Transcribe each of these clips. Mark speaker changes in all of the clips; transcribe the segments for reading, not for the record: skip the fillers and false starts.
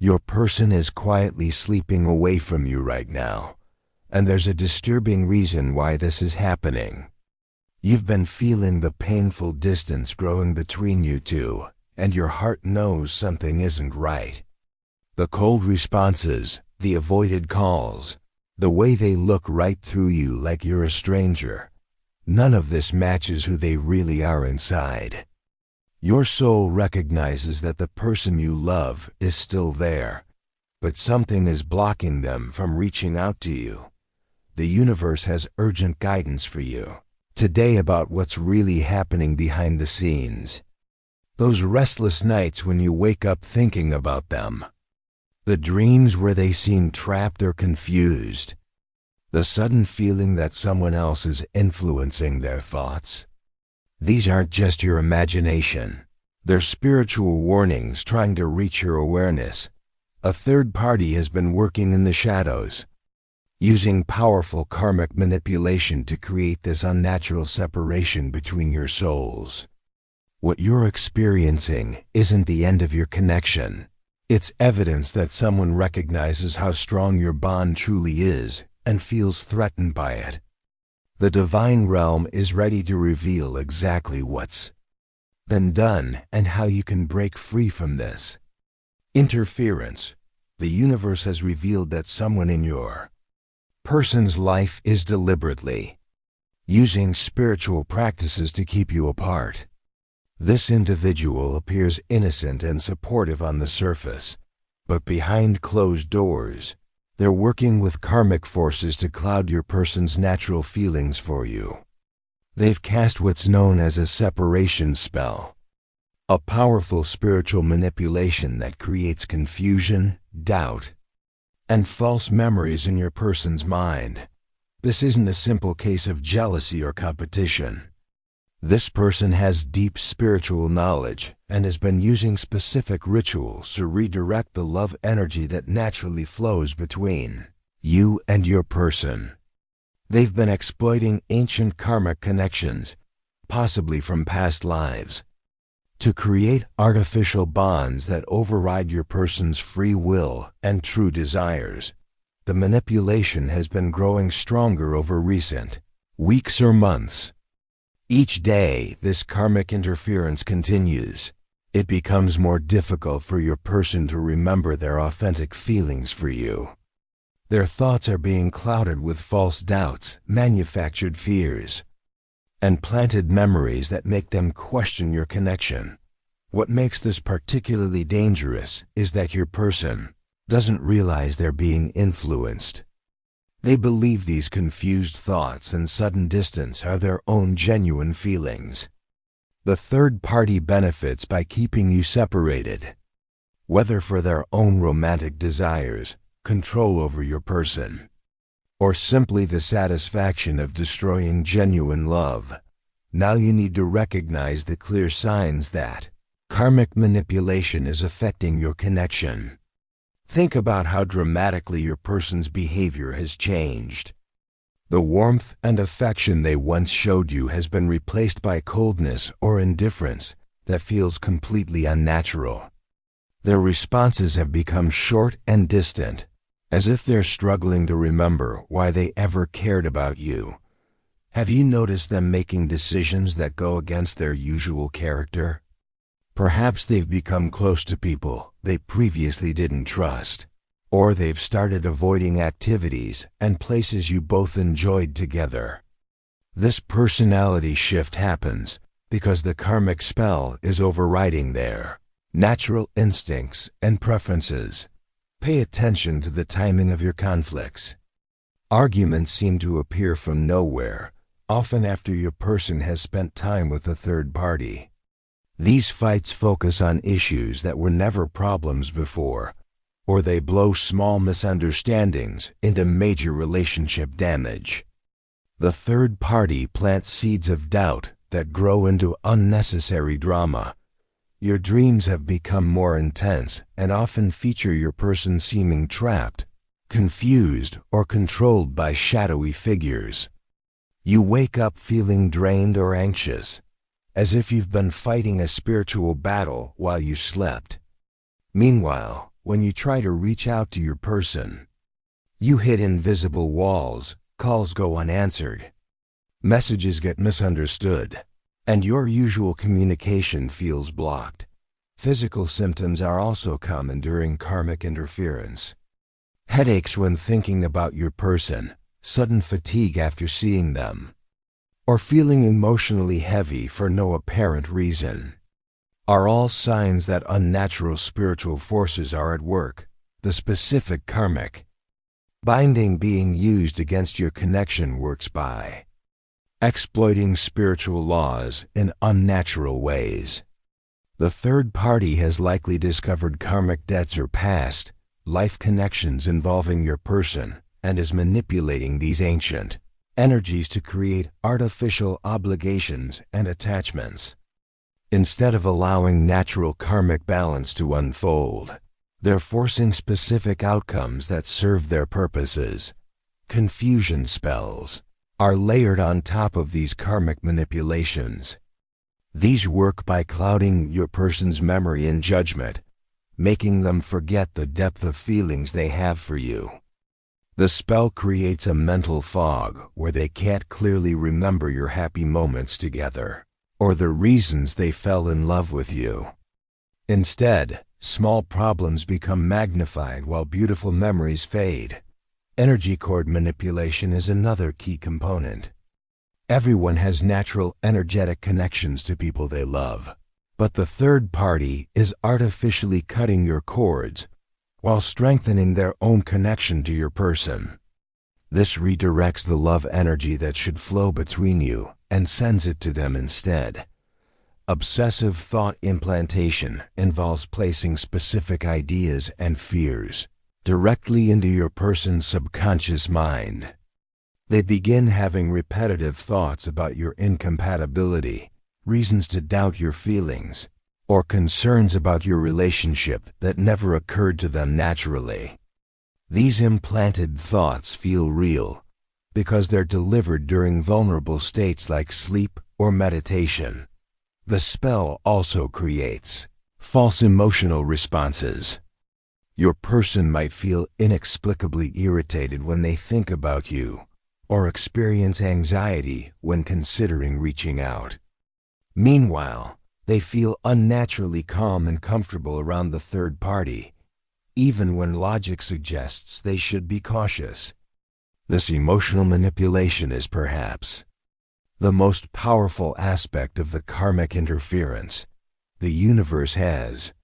Speaker 1: Your person is quietly sleeping away from you right now, and there's a disturbing reason why this is happening. You've been feeling the painful distance growing between you two, and your heart knows something isn't right. The cold responses, the avoided calls, the way they look right through you like you're a stranger, none of this matches who they really are inside. Your soul recognizes that the person you love is still there, but something is blocking them from reaching out to you. The universe has urgent guidance for you today about what's really happening behind the scenes. Those restless nights when you wake up thinking about them. The dreams where they seem trapped or confused. The sudden feeling that someone else is influencing their thoughts. These aren't just your imagination. They're spiritual warnings trying to reach your awareness. A third party has been working in the shadows, using powerful karmic manipulation to create this unnatural separation between your souls. What you're experiencing isn't the end of your connection. It's evidence that someone recognizes how strong your bond truly is and feels threatened by it. The divine realm is ready to reveal exactly what's been done and how you can break free from this interference. The universe has revealed that someone in your person's life is deliberately using spiritual practices to keep you apart. This individual appears innocent and supportive on the surface, but behind closed doors, they're working with karmic forces to cloud your person's natural feelings for you. They've cast what's known as a separation spell, a powerful spiritual manipulation that creates confusion, doubt, and false memories in your person's mind. This isn't a simple case of jealousy or competition. This person has deep spiritual knowledge and has been using specific rituals to redirect the love energy that naturally flows between you and your person. They've been exploiting ancient karmic connections, possibly from past lives, to create artificial bonds that override your person's free will and true desires. The manipulation has been growing stronger over recent weeks or months. Each day, this karmic interference continues. It becomes more difficult for your person to remember their authentic feelings for you. Their thoughts are being clouded with false doubts, manufactured fears, and planted memories that make them question your connection. What makes this particularly dangerous is that your person doesn't realize they're being influenced. They believe these confused thoughts and sudden distance are their own genuine feelings. The third party benefits by keeping you separated, whether for their own romantic desires, control over your person, or simply the satisfaction of destroying genuine love. Now you need to recognize the clear signs that karmic manipulation is affecting your connection. Think about how dramatically your person's behavior has changed. The warmth and affection they once showed you has been replaced by coldness or indifference that feels completely unnatural. Their responses have become short and distant, as if they're struggling to remember why they ever cared about you. Have you noticed them making decisions that go against their usual character? Perhaps they've become close to people they previously didn't trust, or they've started avoiding activities and places you both enjoyed together. This personality shift happens because the karmic spell is overriding their natural instincts and preferences. Pay attention to the timing of your conflicts. Arguments seem to appear from nowhere, often after your person has spent time with a third party. These fights focus on issues that were never problems before, or they blow small misunderstandings into major relationship damage. The third party plants seeds of doubt that grow into unnecessary drama. Your dreams have become more intense and often feature your person seeming trapped, confused, or controlled by shadowy figures. You wake up feeling drained or anxious, as if you've been fighting a spiritual battle while you slept. Meanwhile, when you try to reach out to your person. You hit invisible walls, calls go unanswered, messages get misunderstood, and your usual communication feels blocked. Physical symptoms are also common during karmic interference. Headaches when thinking about your person, sudden fatigue after seeing them, or feeling emotionally heavy for no apparent reason, are all signs that unnatural spiritual forces are at work. The specific karmic binding being used against your connection works by exploiting spiritual laws in unnatural ways. The third party has likely discovered karmic debts or past life connections involving your person and is manipulating these ancient energies to create artificial obligations and attachments. Instead of allowing natural karmic balance to unfold, they're forcing specific outcomes that serve their purposes. Confusion spells are layered on top of these karmic manipulations. These work by clouding your person's memory and judgment, making them forget the depth of feelings they have for you. The spell creates a mental fog where they can't clearly remember your happy moments together, or the reasons they fell in love with you. Instead, small problems become magnified while beautiful memories fade. Energy cord manipulation is another key component. Everyone has natural energetic connections to people they love, but the third party is artificially cutting your cords while strengthening their own connection to your person. This redirects the love energy that should flow between you and sends it to them instead. Obsessive thought implantation involves placing specific ideas and fears directly into your person's subconscious mind. They begin having repetitive thoughts about your incompatibility, reasons to doubt your feelings, or concerns about your relationship that never occurred to them naturally. These implanted thoughts feel real because they're delivered during vulnerable states like sleep or meditation. The spell also creates false emotional responses. Your person might feel inexplicably irritated when they think about you, or experience anxiety when considering reaching out. Meanwhile, they feel unnaturally calm and comfortable around the third party, even when logic suggests they should be cautious. This emotional manipulation is perhaps the most powerful aspect of the karmic interference. The universe has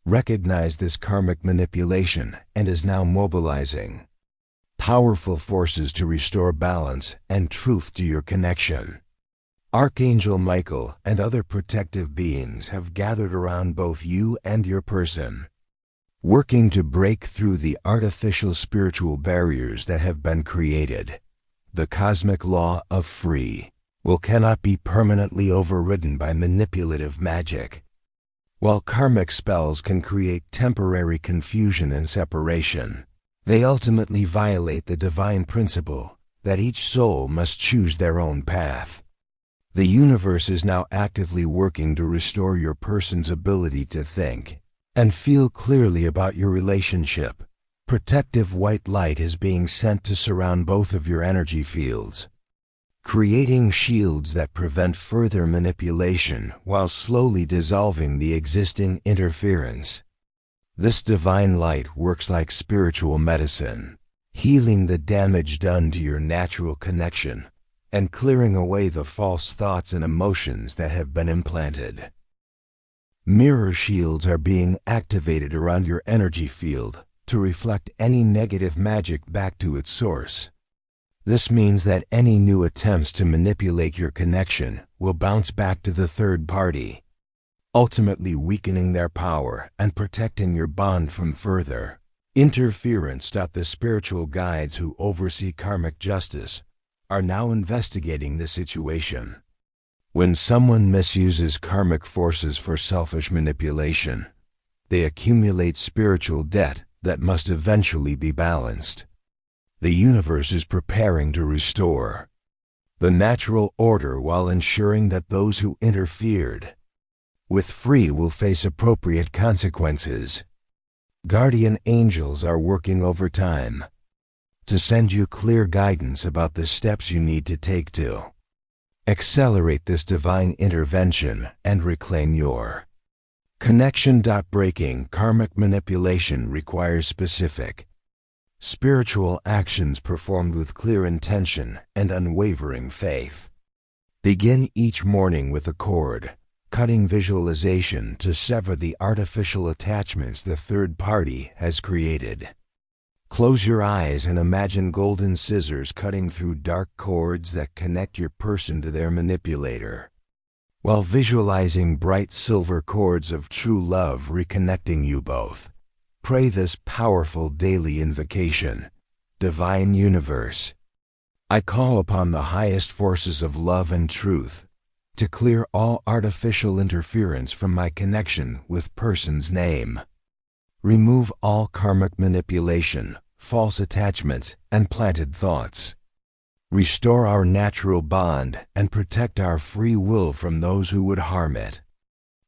Speaker 1: recognized this karmic manipulation and is now mobilizing powerful forces to restore balance and truth to your connection. Archangel Michael and other protective beings have gathered around both you and your person, working to break through the artificial spiritual barriers that have been created. The cosmic law of free will cannot be permanently overridden by manipulative magic. While karmic spells can create temporary confusion and separation, they ultimately violate the divine principle that each soul must choose their own path. The universe is now actively working to restore your person's ability to think and feel clearly about your relationship. Protective white light is being sent to surround both of your energy fields, creating shields that prevent further manipulation while slowly dissolving the existing interference. This divine light works like spiritual medicine, healing the damage done to your natural connection and clearing away the false thoughts and emotions that have been implanted. Mirror shields are being activated around your energy field to reflect any negative magic back to its source. This means that any new attempts to manipulate your connection will bounce back to the third party, ultimately weakening their power and protecting your bond from further interference. The spiritual guides who oversee karmic justice are now investigating the situation. When someone misuses karmic forces for selfish manipulation, they accumulate spiritual debt that must eventually be balanced. The universe is preparing to restore the natural order while ensuring that those who interfered with free will face appropriate consequences. Guardian angels are working overtime to send you clear guidance about the steps you need to take to accelerate this divine intervention and reclaim your connection. Breaking karmic manipulation requires specific spiritual actions performed with clear intention and unwavering faith. Begin each morning with a cord-cutting visualization to sever the artificial attachments the third party has created. Close your eyes and imagine golden scissors cutting through dark cords that connect your person to their manipulator, while visualizing bright silver cords of true love reconnecting you both. Pray this powerful daily invocation. Divine Universe, I call upon the highest forces of love and truth to clear all artificial interference from my connection with person's name. Remove all karmic manipulation, false attachments, and planted thoughts. Restore our natural bond and protect our free will from those who would harm it.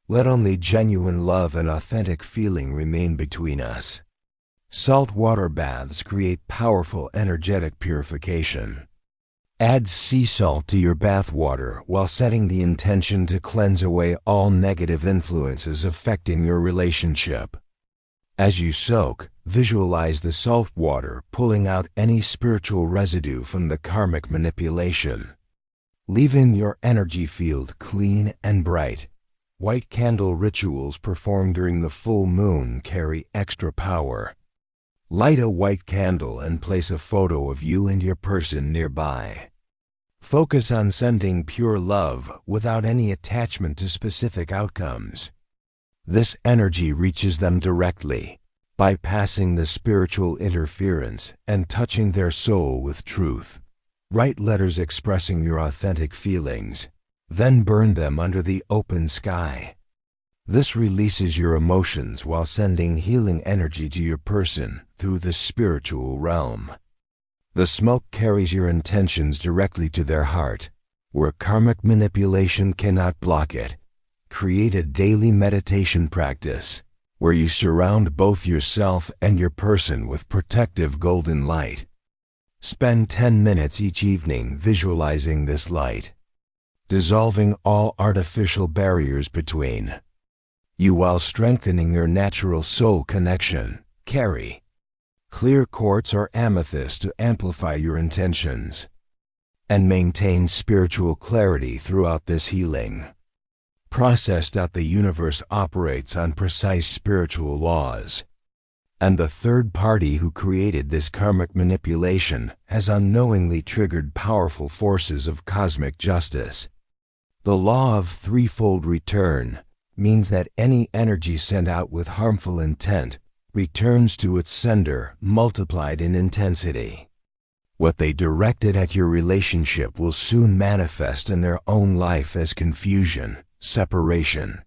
Speaker 1: Let only genuine love and authentic feeling remain between us. Salt water baths create powerful energetic purification. Add sea salt to your bath water while setting the intention to cleanse away all negative influences affecting your relationship. As you soak, visualize the salt water pulling out any spiritual residue from the karmic manipulation, leaving your energy field clean and bright. White candle rituals performed during the full moon carry extra power. Light a white candle and place a photo of you and your person nearby. Focus on sending pure love without any attachment to specific outcomes. This energy reaches them directly, bypassing the spiritual interference and touching their soul with truth. Write letters expressing your authentic feelings, then burn them under the open sky. This releases your emotions while sending healing energy to your person through the spiritual realm. The smoke carries your intentions directly to their heart, where karmic manipulation cannot block it. Create a daily meditation practice where you surround both yourself and your person with protective golden light. Spend 10 minutes each evening visualizing this light, dissolving all artificial barriers between you while strengthening your natural soul connection. Carry clear quartz or amethyst to amplify your intentions and maintain spiritual clarity throughout this healing process. The universe operates on precise spiritual laws, and the third party who created this karmic manipulation has unknowingly triggered powerful forces of cosmic justice. The law of threefold return means that any energy sent out with harmful intent returns to its sender multiplied in intensity. What they directed at your relationship will soon manifest in their own life as confusion, separation,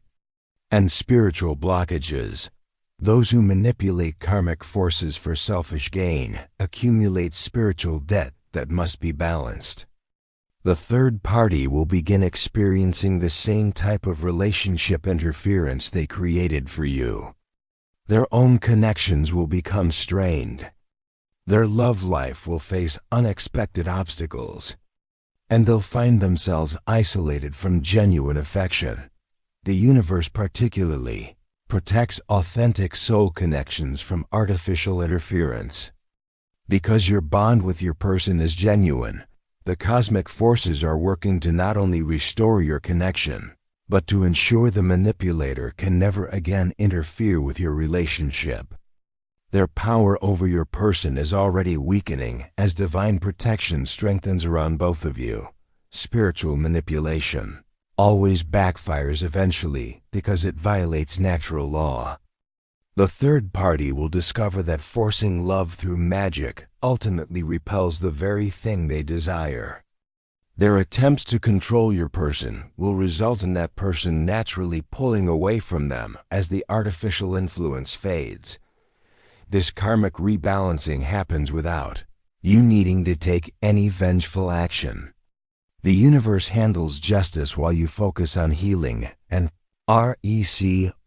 Speaker 1: and spiritual blockages. Those who manipulate karmic forces for selfish gain accumulate spiritual debt that must be balanced. The third party will begin experiencing the same type of relationship interference they created for you. Their own connections will become strained. Their love life will face unexpected obstacles, and they'll find themselves isolated from genuine affection. The universe particularly protects authentic soul connections from artificial interference. Because your bond with your person is genuine, the cosmic forces are working to not only restore your connection, but to ensure the manipulator can never again interfere with your relationship. Their power over your person is already weakening as divine protection strengthens around both of you. Spiritual manipulation always backfires eventually because it violates natural law. The third party will discover that forcing love through magic ultimately repels the very thing they desire. Their attempts to control your person will result in that person naturally pulling away from them as the artificial influence fades. This karmic rebalancing happens without you needing to take any vengeful action. The universe handles justice while you focus on healing and RECONNECT.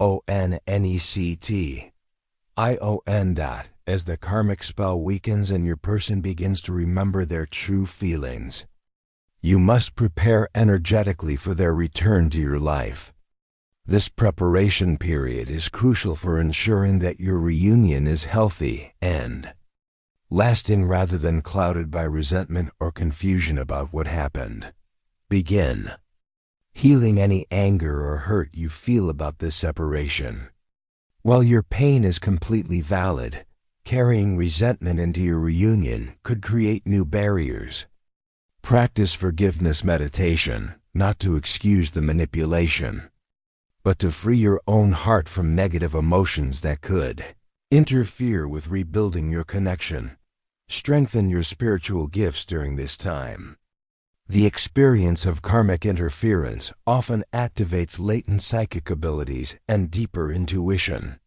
Speaker 1: As the karmic spell weakens and your person begins to remember their true feelings, you must prepare energetically for their return to your life. This preparation period is crucial for ensuring that your reunion is healthy and lasting rather than clouded by resentment or confusion about what happened. Begin healing any anger or hurt you feel about this separation. While your pain is completely valid, carrying resentment into your reunion could create new barriers. Practice forgiveness meditation, not to excuse the manipulation, but to free your own heart from negative emotions that could interfere with rebuilding your connection. Strengthen your spiritual gifts during this time. The experience of karmic interference often activates latent psychic abilities and deeper intuition.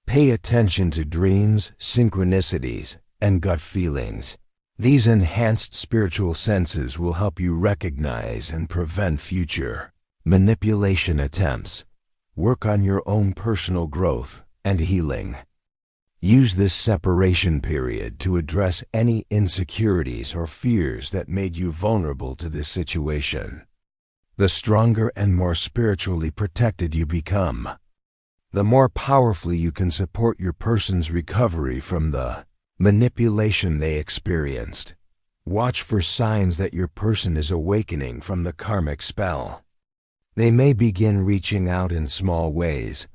Speaker 1: Pay attention to dreams, synchronicities, and gut feelings. These enhanced spiritual senses will help you recognize and prevent future manipulation attempts. Work on your own personal growth and healing. Use this separation period to address any insecurities or fears that made you vulnerable to this situation. The stronger and more spiritually protected you become, the more powerfully you can support your person's recovery from the manipulation they experienced. Watch for signs that your person is awakening from the karmic spell. They may begin reaching out in small ways.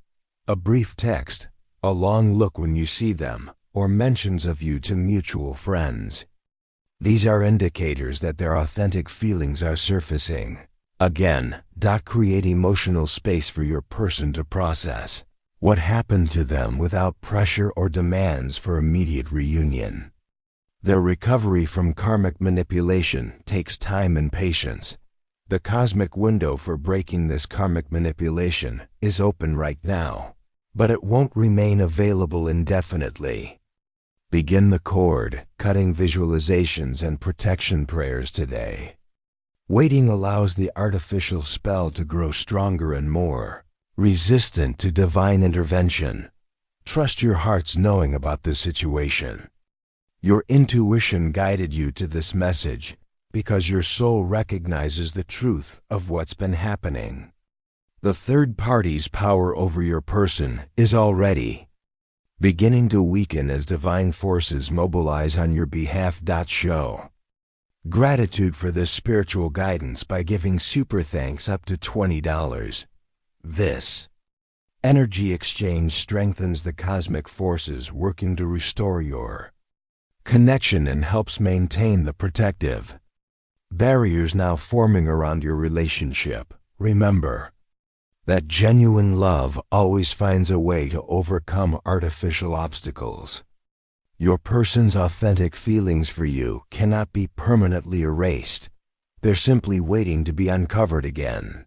Speaker 1: A brief text, a long look when you see them, or mentions of you to mutual friends. These are indicators that their authentic feelings are surfacing. Again, create emotional space for your person to process what happened to them without pressure or demands for immediate reunion. Their recovery from karmic manipulation takes time and patience. The cosmic window for breaking this karmic manipulation is open right now, but it won't remain available indefinitely. Begin the cord-cutting visualizations and protection prayers today. Waiting allows the artificial spell to grow stronger and more resistant to divine intervention. Trust your heart's knowing about this situation. Your intuition guided you to this message because your soul recognizes the truth of what's been happening. The third party's power over your person is already beginning to weaken as divine forces mobilize on your behalf. Show gratitude for this spiritual guidance by giving super thanks up to $20. This energy exchange strengthens the cosmic forces working to restore your connection and helps maintain the protective barriers now forming around your relationship. Remember that genuine love always finds a way to overcome artificial obstacles. Your person's authentic feelings for you cannot be permanently erased. They're simply waiting to be uncovered again.